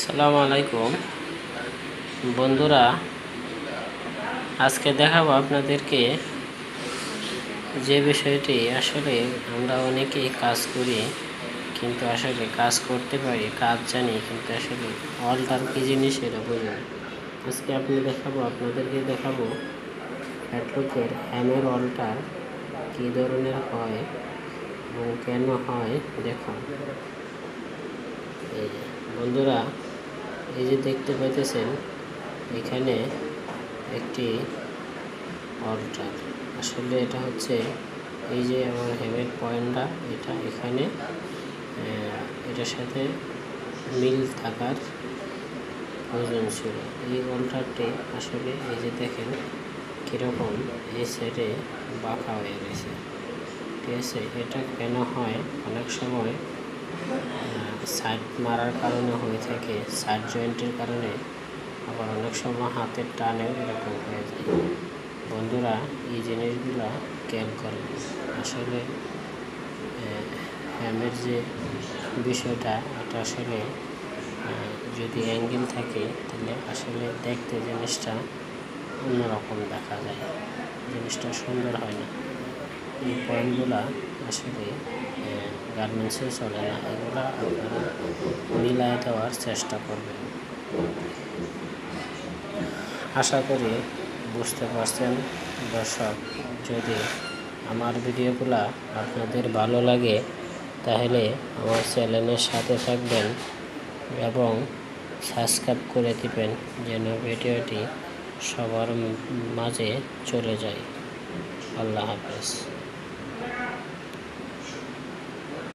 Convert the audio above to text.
আসসালামু আলাইকুম বন্ধুরা, আজকে দেখাবো আপনাদেরকে যে বিষয়টি আসলে আমরা অনেকেই কাজ করি কিন্তু আসলে কাজ করতে পারি, কাজ জানি কিন্তু আসলে অল্টার কি জিনিস এটা বুঝি না। আজকে আপনাদেরকে দেখাবো ফ্যাটলুকের হ্যামের অল্টার কী ধরনের হয় এবং কেন হয়। দেখুন এই বন্ধুরা, এই যে দেখতে পাইতেছেন এখানে একটি অল্টার, আসলে এটা হচ্ছে এই যে আমার হ্যামের পয়েন্টটা, এটা এখানে এটার সাথে মিল থাকার প্রয়োজন ছিল। এই অল্টারটি আসলে এই যে দেখেন কীরকম এই সাইডে বাঁকা হয়ে গেছে, ঠিক আছে। এটা কেন হয়, অনেক সময় সাইড মারার কারণে হয়ে থাকে, সাইড জয়েন্টের কারণে, আবার অনেক সময় হাতের টানেও এরকম হয়ে যায়। বন্ধুরা, এই জিনিসগুলো খেয়াল করবেন। আসলে হ্যামের যে বিষয়টা, এটা আসলে যদি অ্যাঙ্গেল থাকে তাহলে আসলে দেখতে জিনিসটা অন্যরকম দেখা যায়, জিনিসটা সুন্দর হয় না। এই পয়েন্টগুলো আসলে গার্মেন্টসে চলে না, এগুলো আপনারা মিলায় দেওয়ার চেষ্টা করবেন। আশা করি বুঝতে পারছেন দর্শক। যদি আমার ভিডিওগুলো আপনাদের ভালো লাগে তাহলে আমার চ্যানেলের সাথে থাকবেন এবং সাবস্ক্রাইব করে দিবেন যেন ভিডিওটি সবার মাঝে চলে যায়। আল্লাহ হাফেজ।